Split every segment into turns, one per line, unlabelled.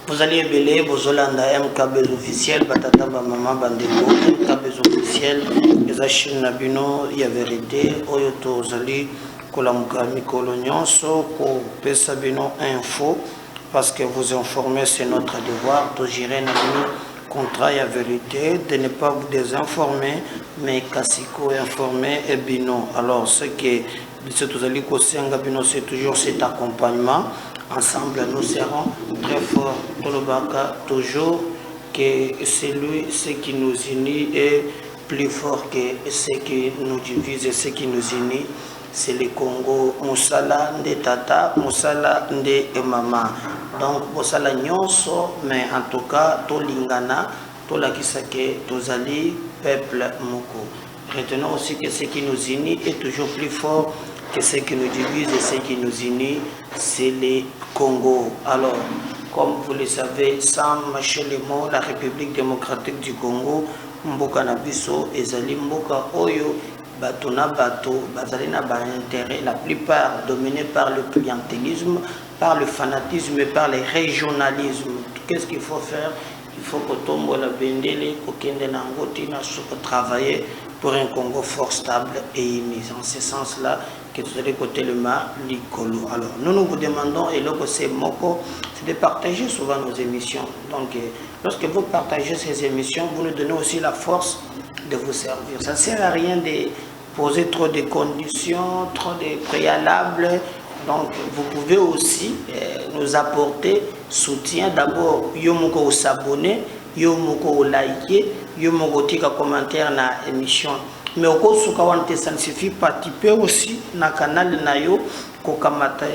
Vous allez ébeler vos Hollandais MKB officiel, Batata Maman Bandeko, MKB officiel, les achines Nabino, il y a vérité, Oyoto Zali, Kolamuka Mikolo Nyonso, Ko Pesabino Info, parce que vous informer c'est notre devoir, to gérer Nabino, contrat et vérité, de ne pas vous désinformer, mais Kassiko informer et Bino. Alors, ce que c'est toujours cet accompagnement. Ensemble, nous serons très forts. Tolobaka, toujours que ce qui nous unit est plus fort que ce qui nous divise et ce qui nous unit. C'est le Congo. Moussala de Tata, Moussala de Mama. Donc, Moussala Nyonso, mais en tout cas, Tolingana, Tolakisake, Tozali, peuple Moko. Retenons aussi que ce qui nous unit est toujours plus fort que ce qui nous divise et ce qui nous unit, c'est le Congo. Alors, comme vous le savez, sans mâcher les mots, la République démocratique du Congo, Mboka Nabiso, Ezali Mboka Oyo, Batona Bato, Bazalina Ba-intérêt, la plupart dominés par le clientélisme, par le fanatisme et par le régionalisme. Qu'est-ce qu'il faut faire? Il faut que Tombo la Bendele, Kokende Nangoti, travailler pour un Congo fort, stable et émis. En ce sens-là, que vous allez côté le Malikolo. Alors, nous vous demandons, et là, c'est Moko, c'est de partager souvent nos émissions. Donc, lorsque vous partagez ces émissions, vous nous donnez aussi la force de vous servir. Ça ne sert à rien de poser trop de conditions, trop de préalables. Donc, vous pouvez aussi nous apporter soutien. D'abord, Yomoko s'abonner, Yomoko liker, Yomoko tika commentaire na émission. Mais au cours de ça ne suffit pas. Tu peux aussi na canal nayo kokamata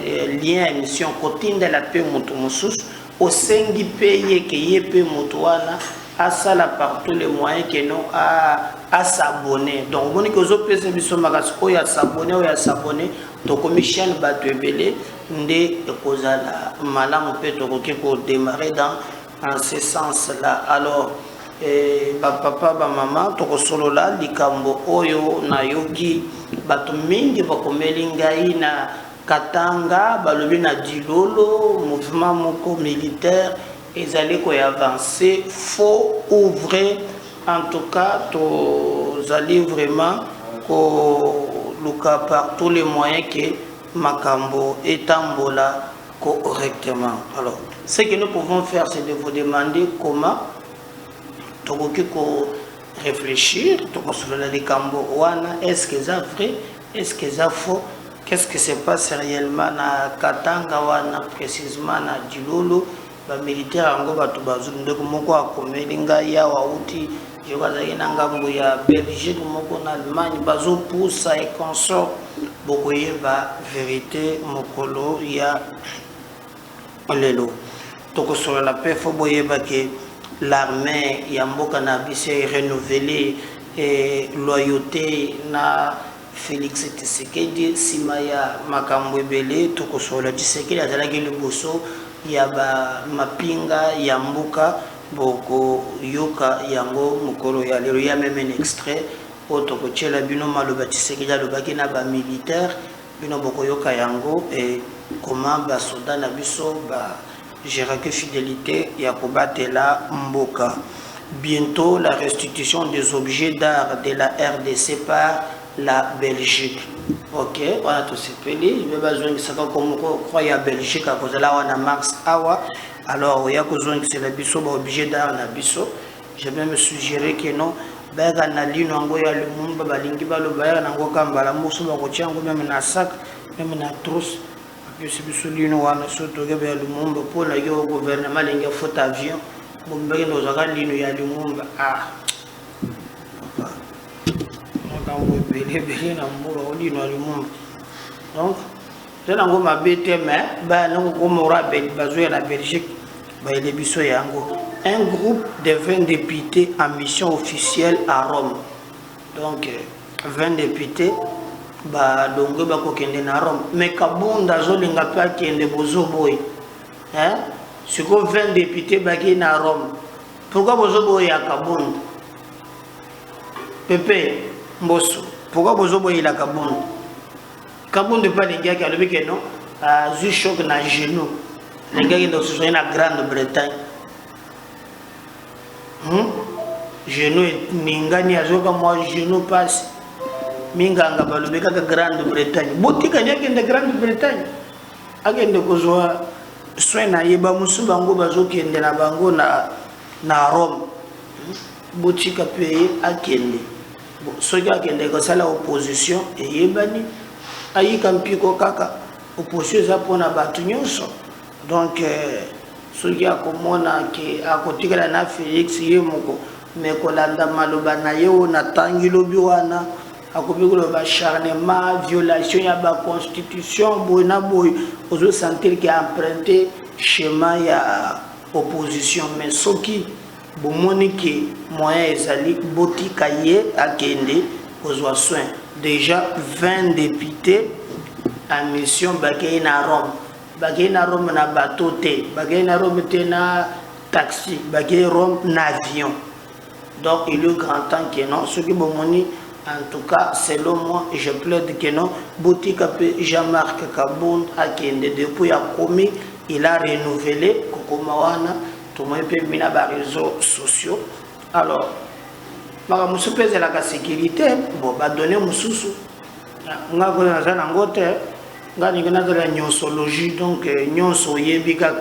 lien émission côté de la paix motomosus au sein du pays que yepé motoana à ça la par tous les moyens que non à s'abonner. Donc on est que zo pese biso makas ko ya s'abonner ou ya s'abonner donc comme chaîne batebele ndé kozala malamu pe to ko démarrer en ce sens là. Alors papa maman toko solo la likambo oyo na yoki bato mingi bakomeli ngai na Katanga balobi na Dilolo mouvement moko militaire ezali ko avancer, faut ouvrir en tout cas to zali vraiment ko luka par tous les moyens que makambo etambola correctement. Alors ce que nous pouvons faire c'est de vous demander comment réfléchir, est-ce que c'est vrai, est-ce que c'est faux, qu'est-ce qui se passe réellement na Katanga wana précisément na Dilolo, ba militaire ngo batu bazulu ndeko moko akomelinga ya wauti yokaza ina ngambo ya Belgique moko na Allemagne bazo poussa et consort bokoye ba vérité mokolo ya lelo toko sur la paix fo boyeba ke l'armée Yamboka Nabise est renouvelée et loyauté na Félix Tshisekedi Simaya Makambwebele Tokosola Tshisekedi azalaki liboso ya ba mapinga Yamboka boko yoka yango mukolo ya lelo ya même un extrait otoko tshela bino maloba Tshisekedi alobaki na ba militaire bino boko yoka yango et comment ba soda na biso ba gérer que fidélité Yakobatela Mboka. Bientôt la restitution des objets d'art de la RDC par la Belgique. Ok, on a tout appelé. Je vais besoin que ça comme croit à Belgique à cause de là on a Max Awa. Alors il y a besoin que c'est la biso objet d'art na biso. Je vais me suggérer que non. Bega na lino ngo ya lumumba balingi balo baya na ngo kambala musu ba ko tiango même na sac même na trousse. Je suis wana soto ke ba lumumba pour la yo gouvernement linga faute avion bombe no zaka lino ya lumumba quand vous belé na muro lino lumumba donc c'est là ngo mabete mais ba na ngo mora bel bazo ya la Belgique ba ile biso yango un groupe de 20 députés en mission officielle à Rome. Donc 20 députés ba dongo ba ko kende na Rome mais kabunda zo linga pa kende bozo boy hein sur 20 députés ba ki na Rome pourquoi bozo boy ya kabunda Pepe Mbosso. Pourquoi vous avez la Kabound? Kabound n'est pas les gars qui ont le non, à choc dans le genou. Les gars qui sont dans la Grande-Bretagne. Genou et Mingani a joué comme moi, genou passe. Minganga balobeka ka Grande-Bretagne. Botika nyake de Grande-Bretagne. Agende kozwa soin na yeba musu bango bazokende na bango na Rome. Botika paye akende. Soki akende kosala opposition eyebani ayika mpiko kaka opposition eza mpona bato nyonso. Donc soki akomona ke akotikala na Félix ye moko me kolanda maloba na ye oyo natangi lobi wana akomi koloba acharnement violation ya baconstitution boye na boye ozosentir ke emprunté schéma ya opposition. Mais soki bomoni ke moyen ezali botika ye akende kozwa soin. Déjà 20 députés en mission bakei na Rome. Bakei na Rome na bateau te, bakei na Rome te na taxi, bakei Rome na avion. Donc il est grand temps que non, ce qui bomoni en tout cas selon moi je plaide que non, Botika Jean-Marc Kabound akende depuis a commis, il a renouvelé Kokomawana, tout le monde peut venir dans les réseaux sociaux. Alors maka musu pese la sécurité bon ba donner mususu nga ko na zana ngote nga ni na la nyonsologie donc nyonso yebika.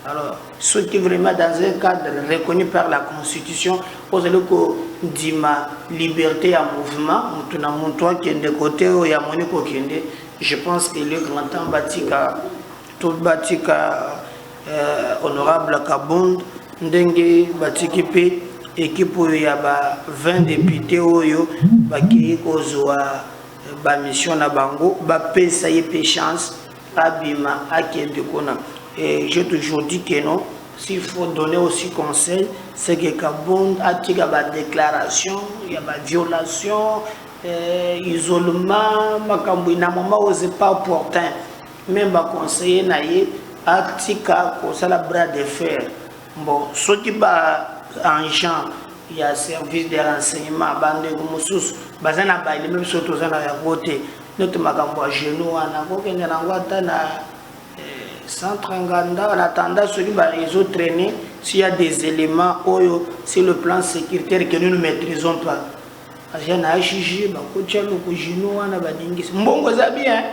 Alors ce qui vraiment dans un cadre reconnu par la constitution vous allez ko dima liberté à mouvement mutuna muntu akende côté o ya moniko kende. Je pense qu'il est grand temps batika tout batika honorable Kabound ndenge batiki pe équipe ya ba 20 députés oyo baki kozwa ba mission na bango ba pesa ye chance abima akende kona. Et j'ai toujours dit que non, s'il faut donner aussi conseil, c'est que Kabound a tiré ba déclaration, il y a ba violation, isolement, makambo na moment où c'est pas opportun. Même ba conseiller na ye a tika ko sala bras de fer. Bon, ce qui ba agent, il y a service de renseignement, bande musus, bazana ba il même surtout zana ya côté. Notre makambo à genoux ana ko kende na ngwata na centre Nganda en attendant celui ils ont traîné s'il y a des éléments oyo sur le plan sécuritaire que nous ne maîtrisons pas. Agena HJ ba ko tchelo ko genoux ana ba dingisi. Mbongo za bien.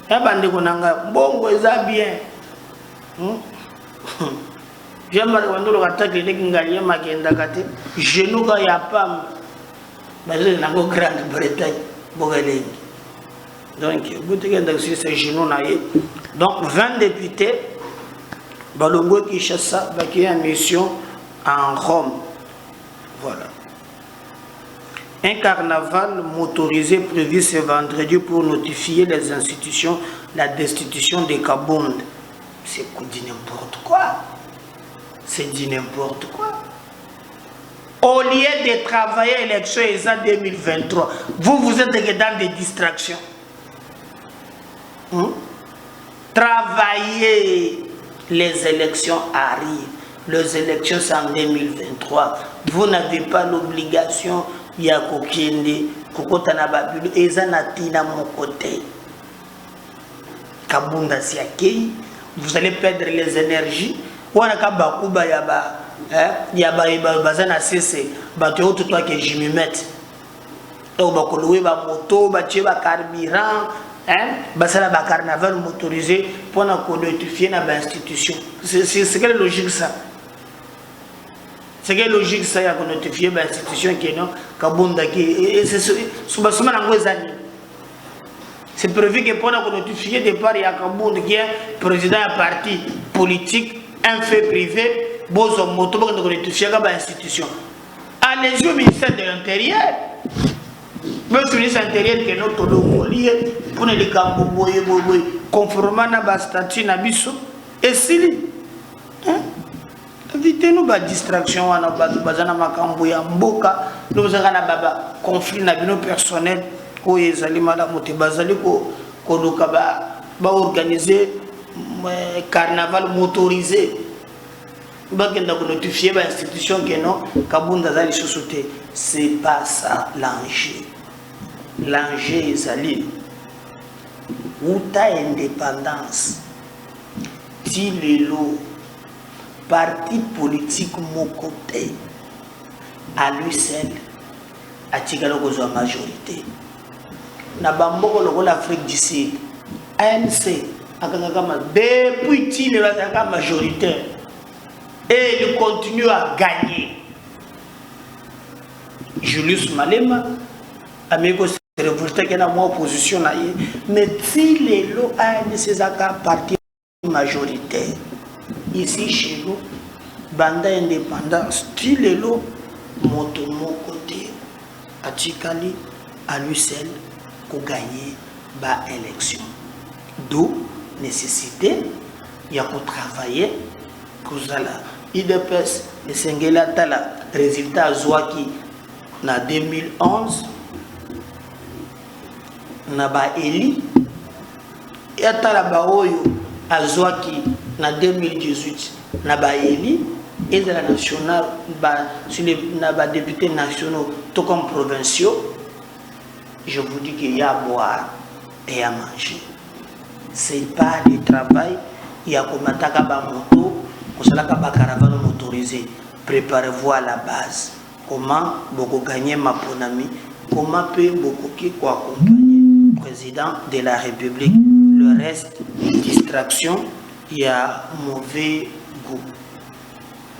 Ya bande ko nanga mbongo za bien. J'aimerais quand on attaque les Nigériens makenda kate genou ka ya pam bazé na ko Grande-Bretagne bogaleng. Donc vous avez sur ces genoux là. Donc 20 députés balongo Kinshasa baki en mission en Rome. Voilà. Un carnaval motorisé prévu ce vendredi pour notifier les institutions la destitution de Kabound. C'est dit n'importe quoi. C'est dit n'importe quoi. Au lieu de travailler à l'élection en 2023, vous êtes dans des distractions. Travailler, les élections arrivent. Les élections c'est en 2023. Vous n'avez pas l'obligation il y a kokende kokotana babulu ezanati na mon côté. Kabunda siakei, vous allez perdre les énergies. Wana kabakuba yaba bazana cesse bato tout toi que je me mette. Donc bakolowe ba moto ba tcheba carburant basala ba carnaval motorisé pour notifier na ba institution. C'est quelle logique ça? C'est quelle logique ça ya notifier ba institution qui non Kabunda qui c'est prévu que pour notifier départ ya Kabunda qui est président d'un parti politique un fait privé bozo moto pour notifier ba institution. Allez au ministère de l'Intérieur. Même le ministre de l'Intérieur qui est notre localier pour les camboboye conformément à la statut Nabiso et Sili. Évitez-nous la distraction, nous avons nous avons conflit personnel où ils ont organisé carnaval motorisé. Ils ont notifié l'institution que non, Kabunda a société. c'est pas ça l'enjeu. L'enjeu est allé où ta indépendance, ti lelo parti politique mon côté à lui seul a tigalo kozwa majorité na bamboko loko l'Afrique du Sud ANC akangakama depuis ti lelo akanga majoritaire et il continue à gagner. Julius Malema amigo se révolté que na moi opposition na ye mais ti lelo ANC zaka parti majoritaire ici chez nous banda indépendance ti lelo moto mon côté atikali à lui seul pour gagner ba élection, d'où nécessité il y a pour travailler pour la IDPS et Sengela Tala résultat Zouaki na 2011 na ba Eli et Tala ba Oyo Azouaki na 2018 na ba Eli et de la nationale sur les députés nationaux tout comme provinciaux. Je vous dis qu'il y a à boire et à manger. C'est pas du travail. Il y a comme attaque moto, comme ça la caravane motorisée. Préparez-vous à la base. Comment beaucoup gagner ma ponami? Comment peut beaucoup qui accompagner le président de la République? Le reste, distraction, il y a mauvais goût.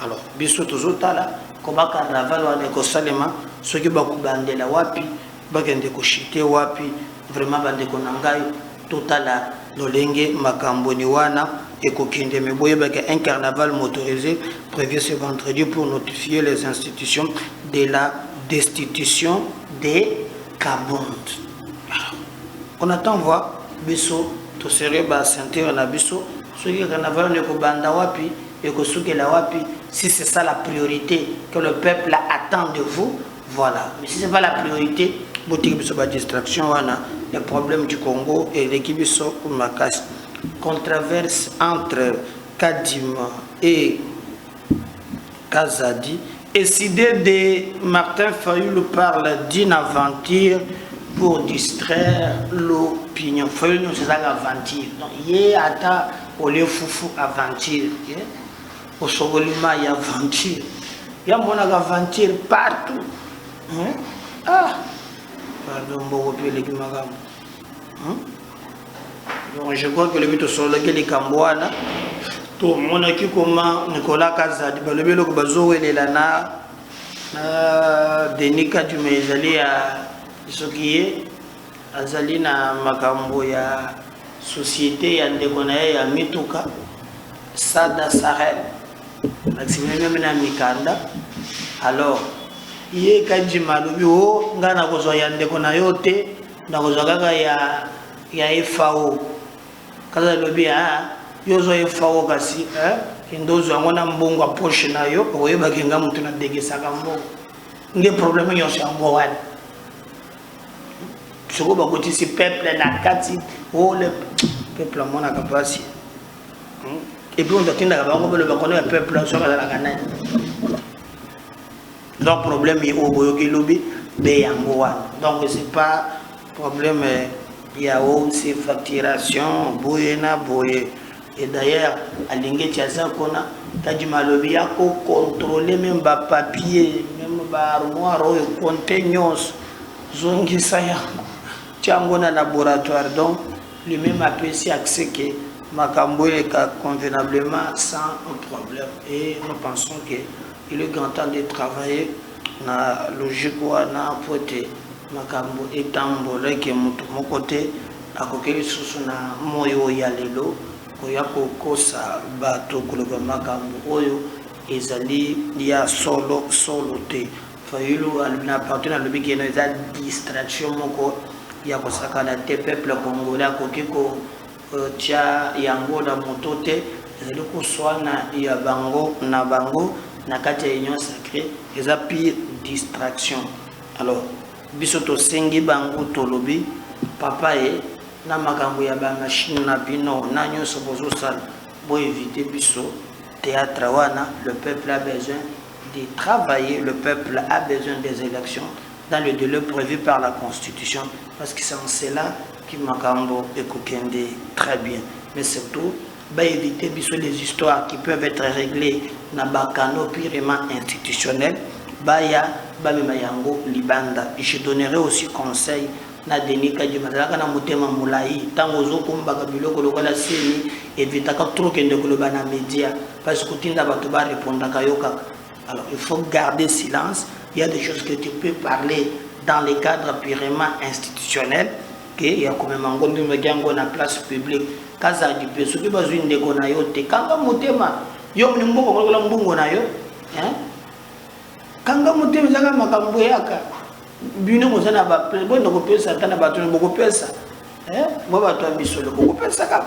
Alors, biso tozota la koba carnaval wa neko salema soki bakubande la wapi bakende ko chite wapi vraiment bande ko nangai totala lolenge makamboni wana et kokinde me boye baka un carnaval motorisé prévu ce vendredi pour notifier les institutions de la destitution des Kabondes. On attend voir biso to serait ba sentir na biso soki carnaval neko banda wapi et que ce que la wapi. Si c'est ça la priorité que le peuple attend de vous, voilà. Mais si ce n'est pas la priorité, vous avez une distraction, le problème du Congo et l'équipe ou Makas. Controverse entre Kadim et Kazadi. Et si de Martin Fayoulou parle d'une aventure pour distraire l'opinion. Fayoulou, c'est ça l'aventure. Donc, il y a au lieu foufou aventure. Au Sogolima, il y a aventure. Il y a mon aventure partout. Ah! Pardon, beaucoup plus les Kimagam. Donc, je crois que le but au sol, les Cambouana, tout le monde qui comment Nicolas Kazadi, le vélo que Bazo et les Lana, Denika, tu m'es allé à ce qui est, Azalina Makambo, il y a société, il y a Ndekonae, il y a Mituka, Sada Sahel. Alors, il y a quand Malubi, Gana Gozoyan de Konayote, Nagozaga ya FAO. Kaza Lobia, Yozo FAO Gassi, Indozo, Amona Mbongo, Poche Nayo, ou Ebaginga Mutuna de Sagambo. Les problèmes sont en Boan. Ce que vous dites, c'est peuple, la carte, oh, le peuple, à mon capacité. Et puis on a le peuple sur la Ghana. Donc, problème est au Boyoki Lobby, donc, ce n'est pas problème, il y a aussi facturation, Boyena, Boye. Et d'ailleurs, à l'Inguetiaza, qu'on a, Kadjima Lobby, il y a contrôler même les papiers, même les armoires, les conteneurs, Zongi Saya, Tiangona laboratoire. Donc, lui-même a pu accès que Makambo est convenablement sans problème. Et nous pensons qu'il est grand temps de travailler dans la logique où on a porté Makambo et Tambolé qui est mon côté à côté de na moyo ya lelo koya kokosa bato kuloba Makambo oyo ezali ya solo te Fayulu na partenaire le biki no za distraction moko ya kosaka la te peuple congolais côté ko tia yango na motote ezali koswana ya bango na bango na kati ya union sacrée eza pire distraction. Alors bisoto sengi bango tolobi papa e na makambo ya ba machine na bino na nyonso bozosala bo éviter biso théâtre wana. Le peuple a besoin de travailler. Le peuple a besoin des élections dans le délai prévu par la Constitution, parce que c'est en cela que Makambo et Kokende très bien. Mais surtout, éviter les histoires qui peuvent être réglées dans le canot purement institutionnel. Libanda. Je donnerai aussi conseil na Denis Kadjimadaka na mutema moulayi tango zokumbaka biloko lokola seni evitaka trop kende koloba na média parce que tinda bato ba répondaka yo kaka. Alors il faut garder silence. Il y a des choses que tu peux parler dans les cadres purement institutionnels que il y a quand même ngondi mgango na place publique kaza di peso ki bazwi ndeko na yo te kanga mutema yo ni mbongo kola mbongo na yo hein kanga mutema zaka makambo yaka bino mozana ba bondo ko pesa tana bato boko pesa moi bato ambisolo boko pesa ka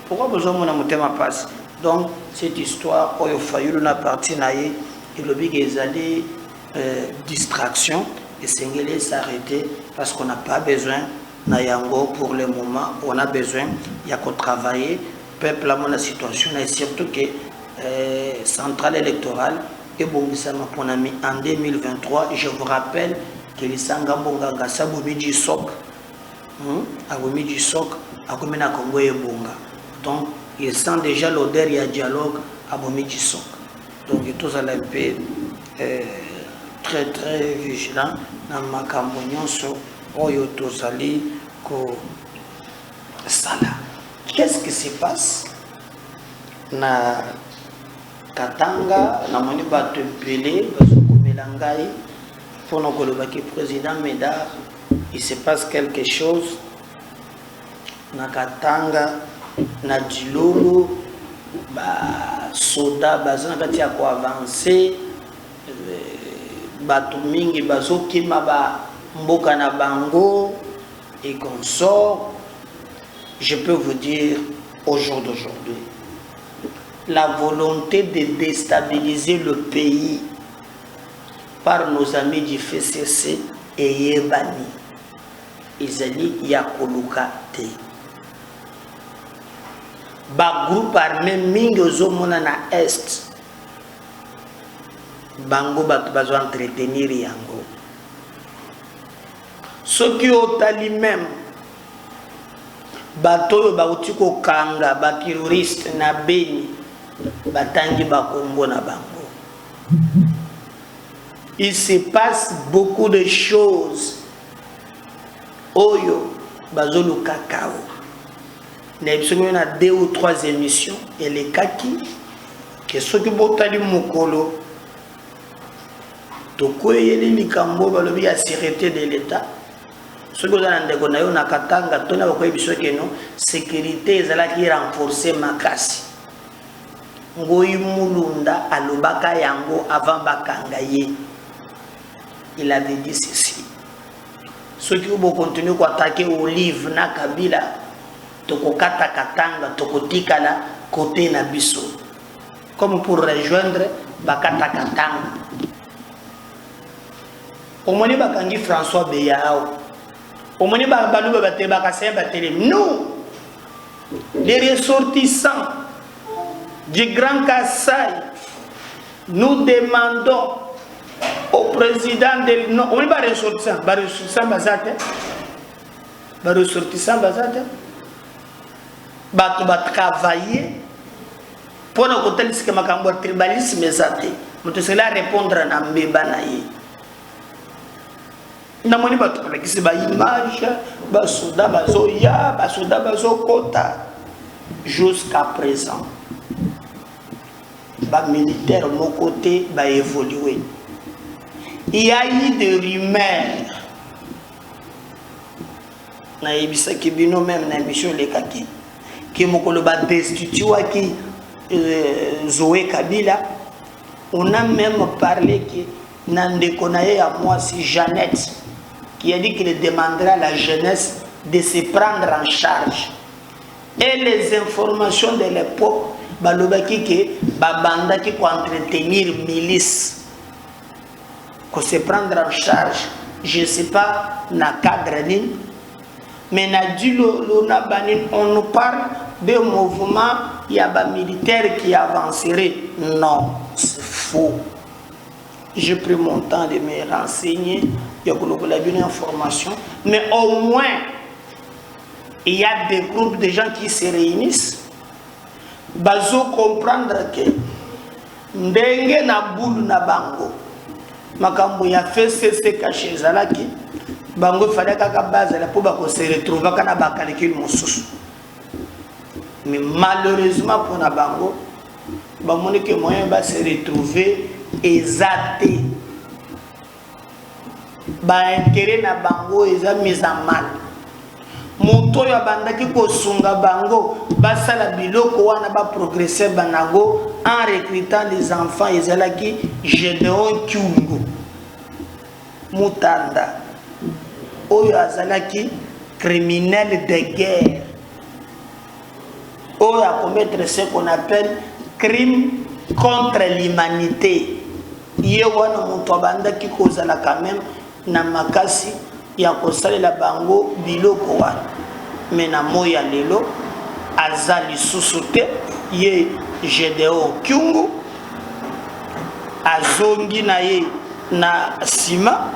pourquoi besoin mona mutema passe. Donc cette histoire oyo fayulu na partie na ye et le big ezali distraction et sengele s'arrêter parce qu'on n'a pas besoin na yango pour le moment. On a besoin ya ko travailler peuple à mon situation et surtout que centrale électorale et bongisama pour ami en 2023. Je vous rappelle que les Sangambonga Saboumi du Sok, Aboumi du Sok, Akomena Congo et Bonga. Donc, ils sentent déjà l'odeur, il y a dialogue Aboumi du Sok. Donc, ils sont tous à la paix, très très vigilants dans ma campagne sur Oyo Tozali Ko Sala. Qu'est-ce qui se passe na Katanga, na moni bato pelé, Melangai, pour nos collègues président Médard, il se passe quelque chose. Na Katanga, na Djilolo, soda, bazan kati ko avancer, bato mingi bazo kima ba mboka na bango et consort. Je peux vous dire au jour d'aujourd'hui, la volonté de déstabiliser le pays par nos amis du FCC et Yebani. Izali Yakoluka Te. Ba groupe armé mingi ozomona na Est. Bango bato bazo entretenir yango. Ceux qui ont tali même bato bauti ko kanga ba terroriste na Beni batangi bakombo na bango. Il se passe beaucoup de choses. Oyo bazolo cacao. Nous avons 2 ou 3 émissions et les kaki que ceux qui botali mukolo tokoye les mikambo balobi ya sécurité de l'État. Ce que vous avez dit, na Katanga, tona bakoye biso ke no sécurité ezalaki renforcer makasi. Ngoyi mulunda alobaka yango avant bakanga ye. Il avait dit ceci. Ceux qui vont continuer à attaquer Olive na Kabila, tokokata Katanga, tokotikala côté na biso. Comme pour rejoindre bakata Katanga. Omoni bakangi François Beyao. Omoni babalou bate bakase batele. Nous, les ressortissants du Grand Kassai, nous demandons au président de... Non, on n'est pas ressortissant. On va travailler pour nous côté de tribalisme. Mais tu sais répondre à Mbeba naïe. Nous avons une image, basoda bazoya, basoda bazokota. Jusqu'à présent, les militaires de mon côté va évoluer. Il y a eu des rumeurs. Na ebisa kibino même na émission les kaki qui mokolo ba destitué qui Zoé Kabila. On a même parlé que Nandeko naye à moi si Jeannette qui a dit qu'il demandera à la jeunesse de se prendre en charge. Et les informations de l'époque balobaki que babanda qui pour entretenir milice qu'on se prendre en charge, je ne sais pas, na cadre ni, mais na dit on nous parle de mouvement, il y a des militaires qui avanceraient. Non, c'est faux. j'ai pris mon temps de me renseigner, il y a une information, mais au moins, il y a des groupes de gens qui se réunissent, bazo comprendre que ndenge na boule na bango, makambo ya fait c'est caché zalaki, bango fallait kaka base la pour bako se retrouver kana ba calcul mosusu. Mais malheureusement pour na bango, bamoni que moyen va se retrouver exacté. Ba intérêt na bango eza mise en mal. Moto ya bandaki ko sunga bango basala biloko wana ba progresser banago en recrutant les enfants ezalaki Gédéon Kyungu Mutanda oyo azalaki criminel de guerre oyo a commettre ce qu'on appelle crime contre l'humanité. Ye wana moto bandaki kozala quand même na makasi ya kosalela bango biloko wana. Mais na moya lelo azali susute ye Gédéon Kyungu azongi na ye na sima.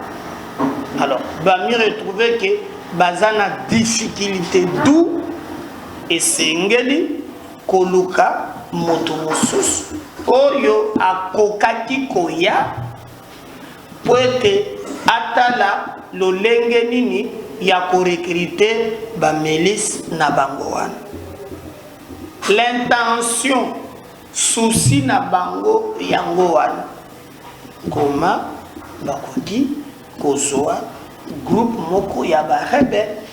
Alors ba mi retrouver que bazana difficulté d'où et sengeli koluka moto mosusu oyo akokaki koya po ete atala lolenge nini ya korekrite ba milice na bango wana. L'intention souci na bango yango wana koma bakoki kozwa groupe moko ya ba rebelle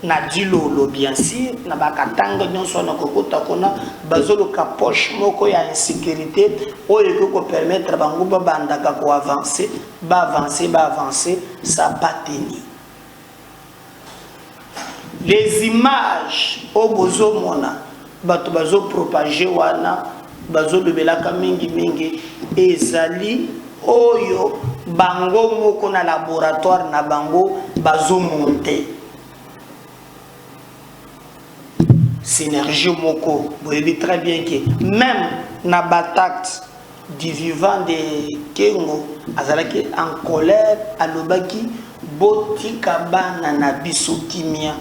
na dilolo bien sûr na bakatanga nyonso na kokota kona bazolo ka poche moko ya insécurité oyo ko permettre bango ba bandaka ko avancer ba avancer ça pas tenir. Les images au bozo mona bato bazo propager wana bazo lebelaka mingi ezali oyo bango moko na laboratoire na bango bazo monter synergie moko. Vous voyez très bien que même na batakte du vivant de Kengo azalaki en colère alobaki botika bana na biso kimia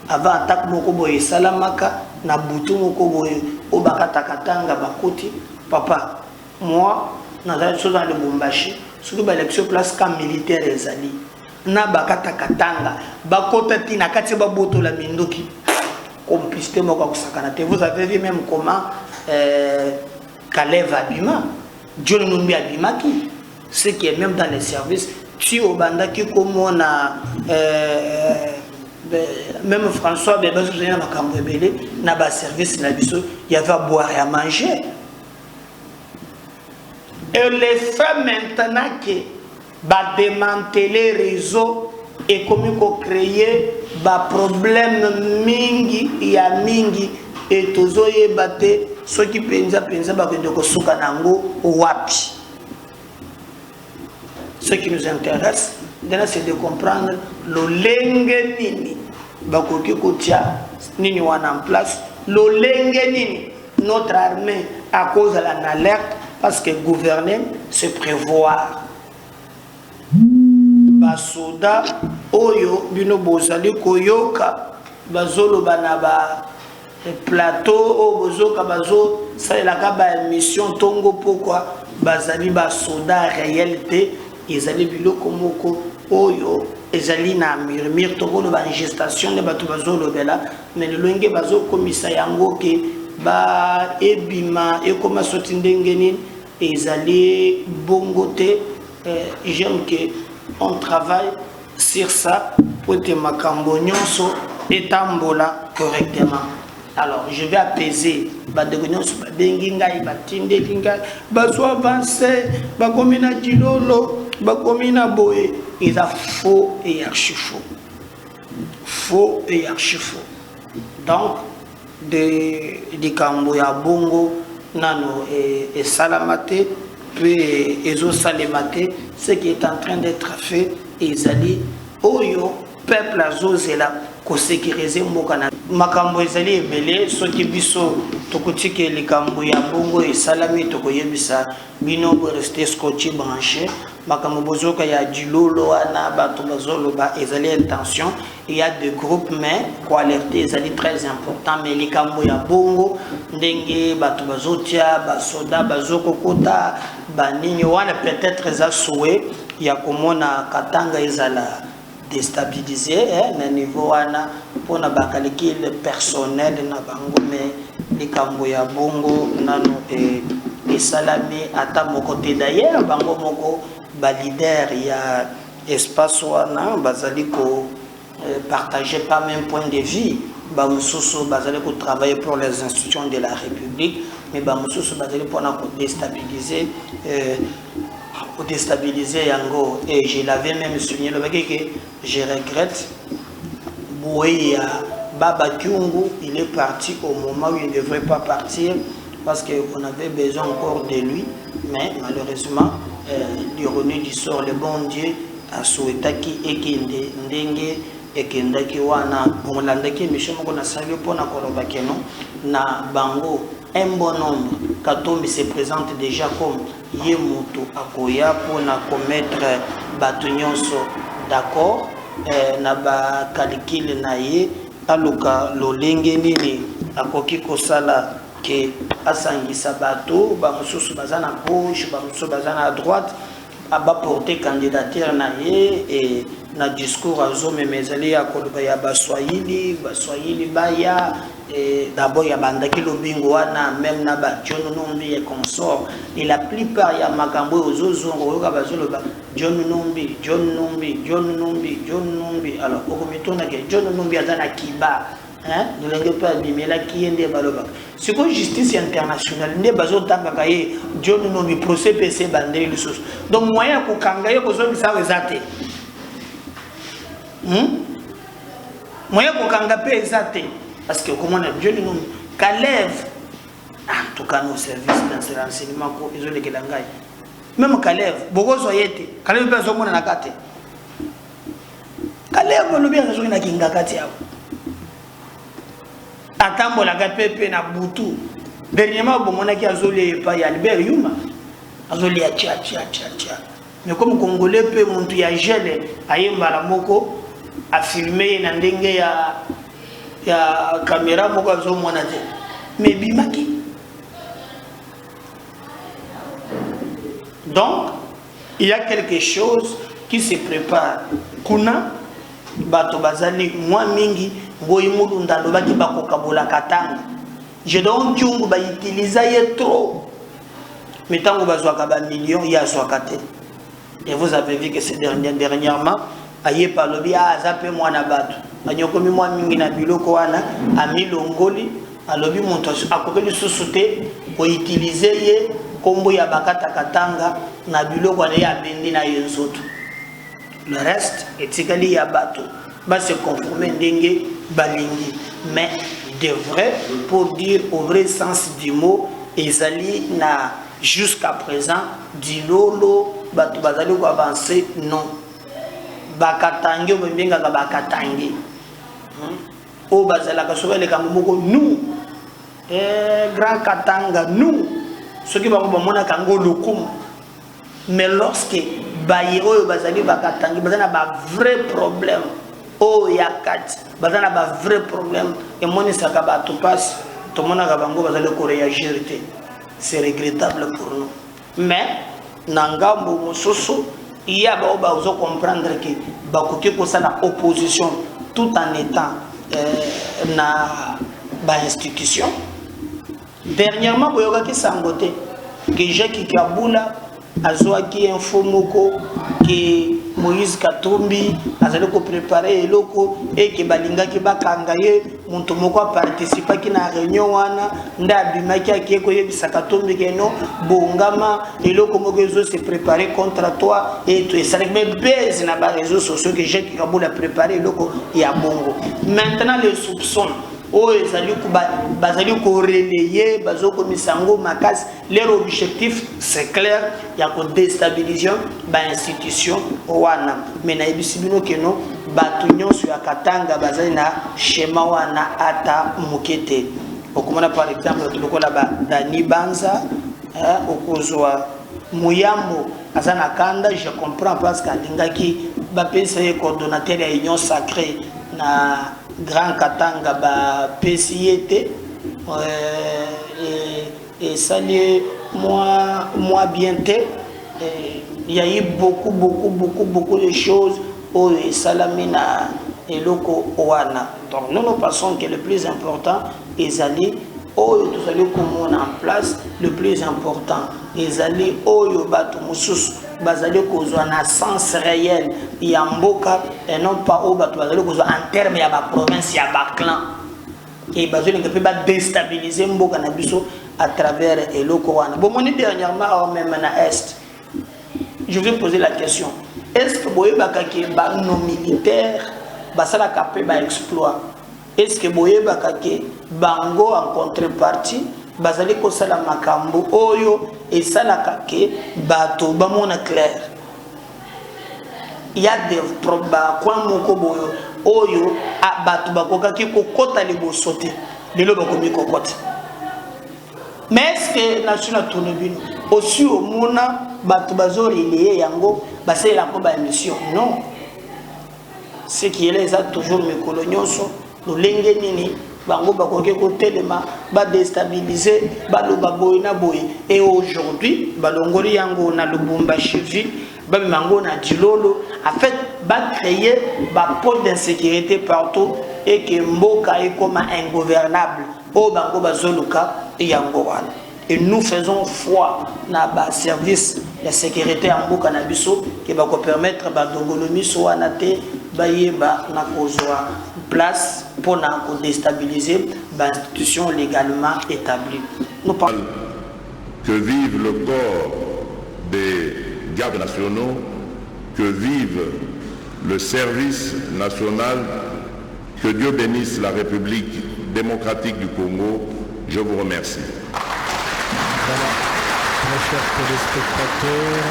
avant attaque moko boye salamaka na butu moko boye obakatakatanga bakoti papa moi nazali chose dans le Bombashi surtout ba élection place camp militaire ezali na bakatakatanga bakota tina kati ba boto la mindoki complicité moko kusakana te. Vous avez vu même comment Kalev Abima John Numbi Abimaki ce qui est même dans les services tu au bandaki comme on a même François Bébé Zouzéna Makambo Ebele na ba service na biso il y avait à boire et à manger. Et les faits maintenant que va démanteler les réseaux et comme créer ba problème mingi ya mingi et tozoye bate ceux qui penza ba ko suka nango wapi. Ce qui nous intéresse c'est de comprendre le lenge nini bakoki kotia nini wana en place le lenge nini notre armée à cause de l'alerte parce que gouverner c'est prévoir. Basoda oyo bino bozali koyoka bazolo banaba plateau o bozoka bazo salaka ba émission tongo pourquoi bazali basoda réalité ezali biloko moko oyo ezali na murmure tokolo ba gestation de bato bazolo bela mais lolenge bazo komisa yango ke ba ebima ekoma soti ndenge nini ezali bongote. J'aime que on travaille sur ça pour que makambo nyonso etambola correctement. Alors je vais apaiser badegonyonso babengi ngai batindeli ngai baso avancer bakomina dilolo bakomina boye ils a faux et archi faux. Faux et archi faux. Donc de kambo ya bongo nano et salamate puis ezo salemate ce qui est en train d'être fait ezali oyo peuple azozela ko sécuriser mboka na makambo ezali ebele soki biso tokutiki likambo ya bongo esalami tokoyebisa bino rester scotché branché makambo bozoka ya dilolo wana bato bazoloba ezali intention il y a des groupes mais ko alerter ezali très important mais likambo ya bongo ndenge bato bazotia basoda bazokokota banini wana peut-être eza souhait ya komona Katanga ezala déstabilisé na niveau wana pona bakaliki le personnel na bango mais likambo ya bongo nano et salami ata moko te d'ailleurs bango moko ba leader ya espace wana bazali ko partager pas même point de vue ba mususu bazali ko travailler pour les institutions de la République mais ba mususu bazali pona ko déstabiliser Yango et je l'avais même souligné le mec que je regrette Bouya Baba Kyungu il est parti au moment où il ne devrait pas partir parce qu'on avait besoin encore de lui mais malheureusement l'ironie du sort le bon Dieu a souhaité qu'il ndenge et qu'il wana bolandaki monsieur moko na sali pona koloba keno na bango un bon nombre Katombi se présente déjà comme Yemoto Akoya pour commettre Batonyonso d'accord na ba calcul na ye aluka lolenge nini akoki kosala ke asangisa bato ba mususu bazana gauche ba mususu bazana à droite aba porter candidature na ye et na discours azome mezali ya koloba ya baswahili baya d'abord ya bandaki lobingo wana même na ba John Numbi et consort et la plupart ya makambo ozozongo yoka bazoloba John Numbi alors okomitona ke John Numbi azana kiba nous l'avons pas abîmé là qui est des baloba c'est quoi justice internationale ne bazo tanga kaye John Numbi procès PC bandé le sous donc moyen ko kangaye ko zo bisa wezate moyen ko kanga pe ezate parce que comment on a Dieu nous Calève en tout cas nos services dans ce renseignement ko izole kelangai même Calève bogozo yete Calève pe zo mona nakate Calève lo bien zo na kinga kati yabo atambola ka pepe na butu dernièrement bomona ki azole pa ya Albert Yuma azole ya tia mais comme congolais pe muntu ya gele ayembala moko a filmer na ndenge ya caméra moko azomona te mais bimaki donc il y a quelque chose qui se prépare kuna bato bazali moi mingi ngoyi mudu ndalo baki bakokabola Katanga je donc Kyungu ba utiliser trop mais tango bazwaka ba millions ya swakate et vous avez vu que c'est dernièrement aye palobi azape mwana bato anyokomi mwa mingi na biloko wana amilongoli alobi muntu akokeli susute ko utiliser ye kombo ya bakata Katanga na biloko wana ya bendi na yenzoto le reste etikali ya bato ba se conformer ndenge balingi mais de vrai pour dire au vrai sens du mot ezali na jusqu'à présent dilolo bato bazali ko avancer non bakatangi obenga ka bakatangi o bazala ka soka le kamoko nous grand Katanga nous ce qui va vous mona kango lokum mais lorsque baye oyo bazali bakatangi bazana ba vrai problème oh yakati bazana ba vrai problème et moni saka ba to passe to mona ka bango bazali ko réagir c'est regrettable pour nous mais nangambo mususu il y a besoin de comprendre que bakoki kosala opposition tout en étant na ba institution dernièrement boyoka ki sangote que Jacques Kabula azwaki info moko que Moïse Katumbi azali ko préparer eloko et que balinga ki bakanga ye muntu moko a participer ki na réunion wana nda bimaki akeko yebisa Katumbi keno bongama eloko moko ezo se préparer contre toi et tu ça mais base na ba réseaux sociaux que Jacques Kabula préparer eloko ya bongo maintenant les soupçons oh ezali ko bazali ko relayer bazoko misango makas leur objectif c'est clair ya ko déstabiliser institution wana mais na ebisibino keno bato nyonso ya Katanga bazali na schéma wana ata mukete okomona par exemple tulokola ba Dani Banza okozwa Muyambo azana kanda je comprends parce qu'alingaki ba pesa ye coordonnateur ya Union Sacrée na Grand Katanga ba PCT et ça moi bientôt il y a eu beaucoup de choses au Salamina et loko oana. Donc nous pensons que le plus important est d'aller au tout aller comme on en place le plus important est d'aller au yobato musus bazali kozwa na sens réel ya mboka et non pas au bato bazali kozwa en terme ya ba province ya ba clan et bazali ngepe ba déstabiliser mboka na biso à travers eloko wana. Bon moni dernièrement même na est. Je vais poser la question. Est-ce que boyebaka ke ba nos militaires basala kapé ba exploit? Est-ce que boyebaka ke bango en contrepartie bazali ko sala makambo oyo et sala kake bato ba mona clair? Il y a des problèmes kwa moko boyo oyo a bato bakoka ki kokota libosote lelo bakomi kokota. Mais est-ce que national tournebino aussi au mona bato bazori lié yango basé la combat émission? Non. Ce qui est là ça toujours mes coloniaux no lenge nini bango bakoke ko telema ba déstabiliser baloba boyina boy et aujourd'hui balongoli yango na Lubumbashi ville ba mango na Dilolo en fait ba créer ba pôle d'insécurité partout et que mboka est comme ingouvernable o bango bazoluka yango wana. Et nous faisons foi na ba service de sécurité en mboka na biso qui va permettre ba dongolomi so wana te bayeba na kozwa place pour déstabiliser l'institution légalement établie. Nous parlons
que vive le corps des gardes nationaux, que vive le service national, que Dieu bénisse la République démocratique du Congo. Je vous remercie.
Voilà, mes chers téléspectateurs,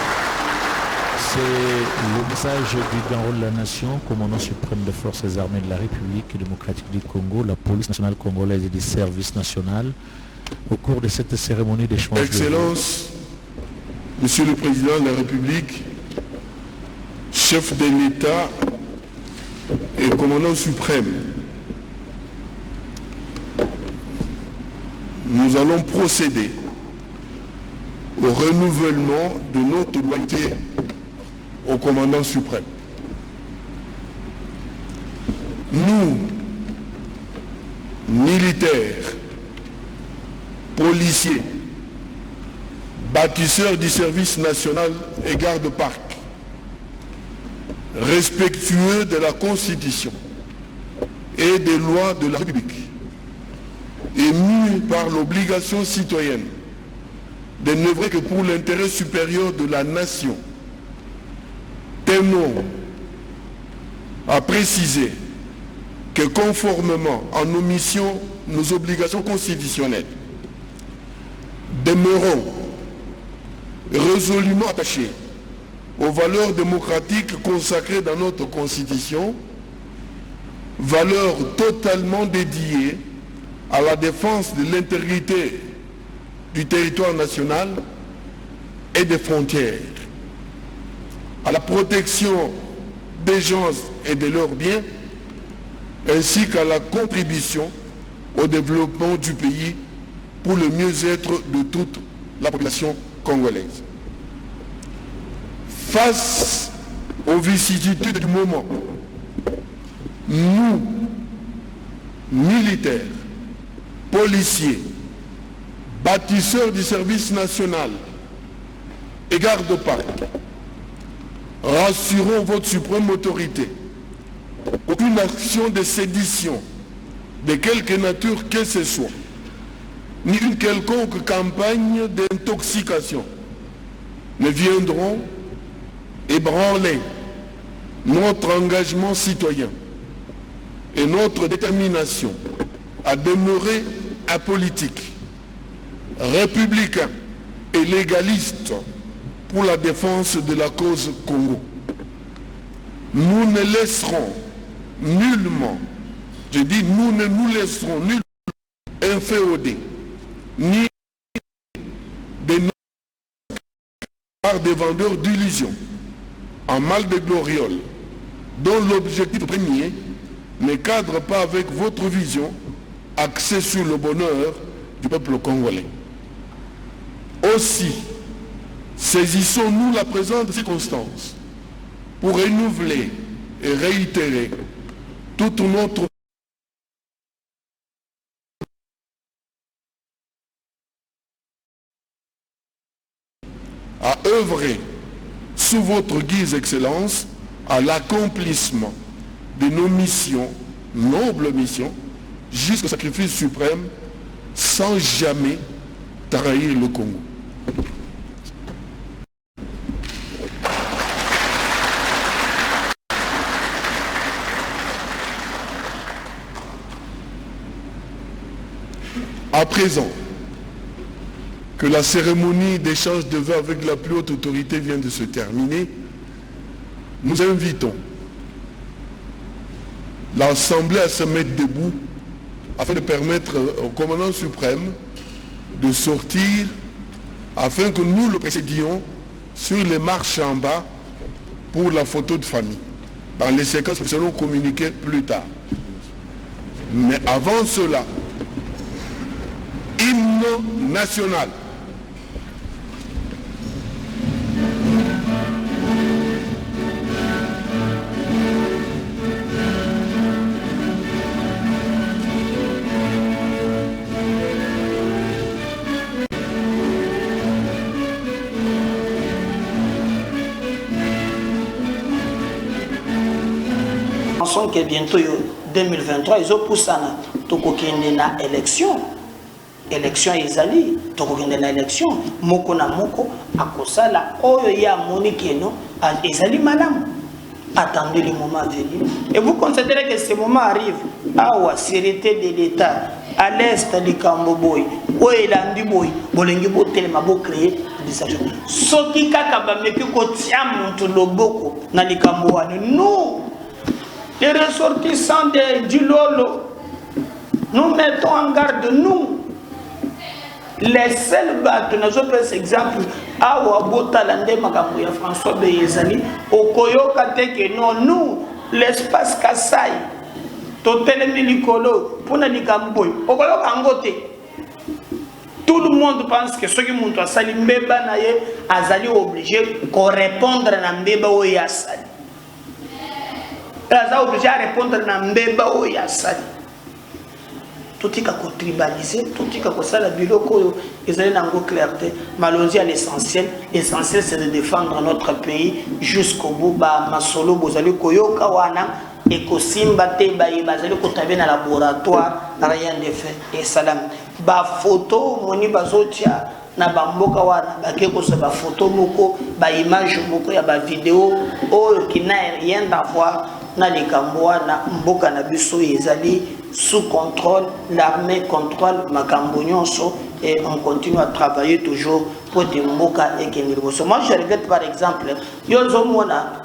c'est le message du grand rôle de la nation, commandant suprême des forces armées de la République démocratique du Congo, la police nationale congolaise et des services nationaux, au cours de cette cérémonie d'échange.
Excellence, Monsieur le Président de la République, chef de l'État et commandant suprême, nous allons procéder au renouvellement de notre loyauté au commandant suprême. Nous, militaires, policiers, bâtisseurs du service national et garde-parc, respectueux de la Constitution et des lois de la République, et mus par l'obligation citoyenne de n'œuvrer que pour l'intérêt supérieur de la nation, tenons à préciser que conformément à nos missions, nos obligations constitutionnelles, demeurons résolument attachés aux valeurs démocratiques consacrées dans notre Constitution, valeurs totalement dédiées à la défense de l'intégrité du territoire national et des frontières, à la protection des gens et de leurs biens, ainsi qu'à la contribution au développement du pays pour le mieux-être de toute la population congolaise. Face aux vicissitudes du moment, nous, militaires, policiers, bâtisseurs du service national et garde-parc, rassurons votre suprême autorité. Aucune action de sédition, de quelque nature que ce soit, ni une quelconque campagne d'intoxication ne viendront ébranler notre engagement citoyen et notre détermination à demeurer apolitique, républicain et légaliste pour la défense de la cause Congo. Nous ne laisserons nullement, je dis nous ne nous laisserons nullement inféoder, ni par des vendeurs d'illusions, en mal de gloriole, dont l'objectif premier ne cadre pas avec votre vision axée sur le bonheur du peuple congolais. Aussi, saisissons-nous la présente circonstance pour renouveler et réitérer toute notre à œuvrer sous votre guise, Excellence, à l'accomplissement de nos missions, nobles missions, jusqu'au sacrifice suprême, sans jamais trahir le Congo. À présent, que la cérémonie d'échange de vœux avec la plus haute autorité vient de se terminer, nous invitons l'Assemblée à se mettre debout afin de permettre au commandant suprême de sortir afin que nous le précédions sur les marches en bas pour la photo de famille, dans les séquences que nous allons communiquer plus tard. Mais avant cela, hymne national.
Que bientôt 2023 ils ont poussé na élection ezali tokokende na élection moko na moko akosala oyo ya moniki no ezali malamu. Attendez le moment venu et vous considérez que ce moment arrive awa sécurité de l'État à l'est du Kamboboy ou elandi boy bolengi botelema bo créer des agents soki kaka bameki kotia muntu loboko na likambo wana nous les ressortissants du Lolo, nous mettons en garde, nous, les seuls bateaux, nous avons par exemple, à Wabotalande, Makamouya, François Beyezali, au Koyoka Teke, non, nous, l'espace Kassai, Totel Milikolo, Puna Likamboy, au Koyoka Angote. Tout le monde pense que ceux qui montent à Sali Mbeba Naye, Azali obligé de répondre à Mbeba ou Yassali. Ils sont obligés à répondre à Mbeba ou Yassali. Tout est tribalisé, tout est ça, la biloko, ils ont une clarté. Malheureusement, à l'essentiel, l'essentiel c'est de défendre notre pays jusqu'au bout. Masolo, Bozali, Koyo, Kawana, et Kosimba, Tebaï, Bazali, Kotabe, dans le laboratoire, rien de fait. Et salam. Ba photo, Moni Bazotia, na bamboka wana, bakeko se ba photo moko, ba image moko, ya ba vidéo, oh, qui n'a rien à voir. Na likamboa na mboka na biso ezali sous contrôle, l'armée contrôle makambo nyonso et on continue à travailler toujours pour des mboka et keniliboso. Moi je regrette par exemple yozo mona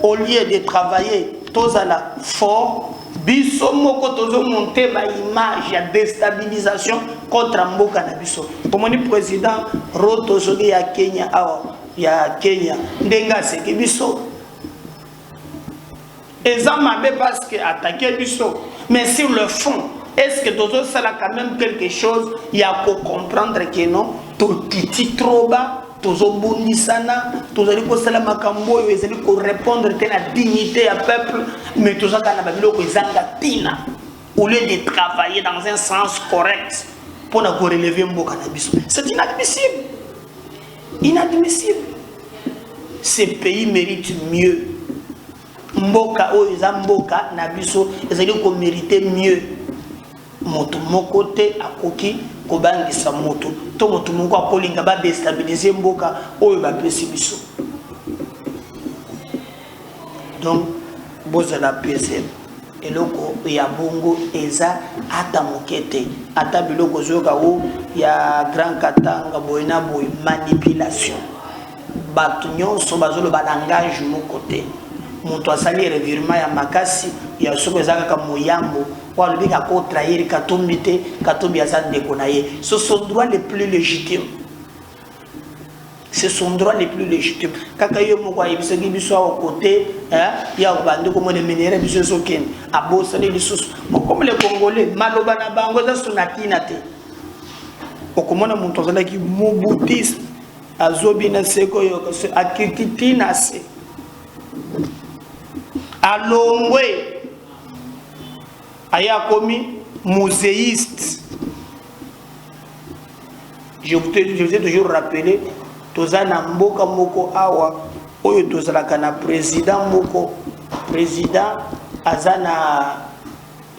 au lieu de travailler tozala fort biso moko tozo monter ba image ya déstabilisation contre mboka na biso. Comme le président Ruto soki ya Kenya ya Kenya ndenga seki biso parce que attaquer du saut. Mais sur le fond, est-ce que tout ça a quand même quelque chose? Il y a qu'à comprendre que non, tout petit trop bas, tout ça bondissana, tout ça il ça la makambo, il faut répondre à la dignité à peuple, mais tout ça quand on a besoin de zangatina, au lieu de travailler dans un sens correct pour nous relever un cannabis. C'est inadmissible. Inadmissible. Ces pays méritent mieux. Mboka o mboka na biso ezali ko mériter mieux moto mokote akoki ko bangisa moto to moto moko akolinga ba déstabiliser mboka oyo ba pesi biso. Donc bozala pese eloko ya bongo eza ata mokete ata biloko zoka o ya Grand Katanga boyena boy manipulation bato nyonso bazolo ba langage moko te moto asali revirement ya makasi ya soko ezaka ka moyambo kwa lobika ko trahir katombi te katombi asa ndeko na ye ce sont droit les plus légitimes. C'est son droit le plus légitime. Quand il y a un peu de côté, il y a un peu de minéraux, il y a un peu de choses. Comme les Congolais, Malobana Bango, ça sont natinate. Au comment on montre ça qui moboutisme, azobina seko yoko, akikitina se, alongwe, aya komi muséiste. Je vous ai toujours rappelé. Tozana mboka moko awa oyo tozalaka na président moko président azana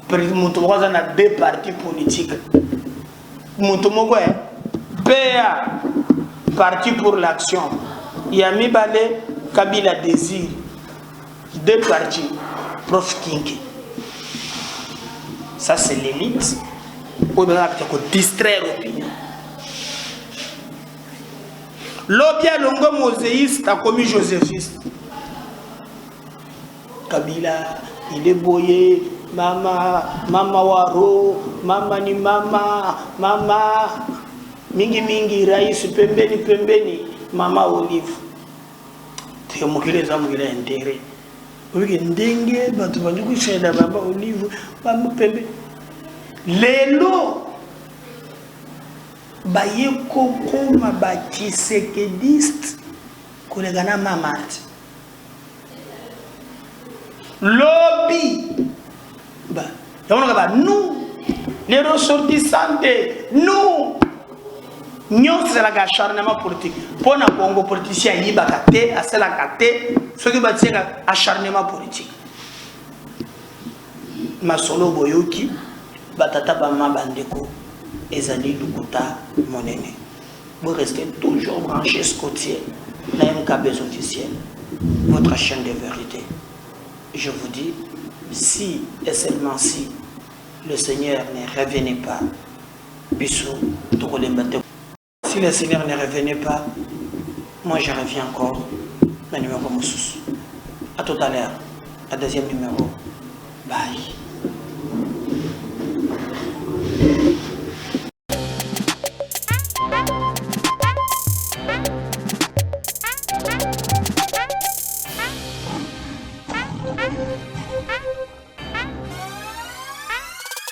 mutu moko azana deux partis politiques mutu moko PA parti pour l'action ya mibale Kabila Désir deux partis Prof Kingi. Ça c'est l'élite oyo bazalaka ko distraire l'opinion. L'obia longo moséiste a commis joséphiste. Kabila, il est boyé, mama waro, mama ni mama, mingi raïs, pembeni, mama olive. Tu mokile za mokile intérêt. Oui, ndenge, batu banduku chenda mama olive, mama pembeni. Lelo. Baye kokoma ba kisekediste kolegana mamati lobby ba yaona ba nous les ressortissants nous nyos c'est la acharnement politique pour na Congo politicien yiba kate asela kate ce qui va tirer acharnement politique masolo boyoki batata ba mabandeko Ezali Lukuta Monene. Vous restez toujours branché Scotier, la MKB officielle, votre chaîne de vérité. Je vous dis, si et seulement si le Seigneur ne revenait pas, si le Seigneur ne revenait pas, moi je reviens encore le numéro Moussous. À tout à l'heure, à deuxième numéro. Bye.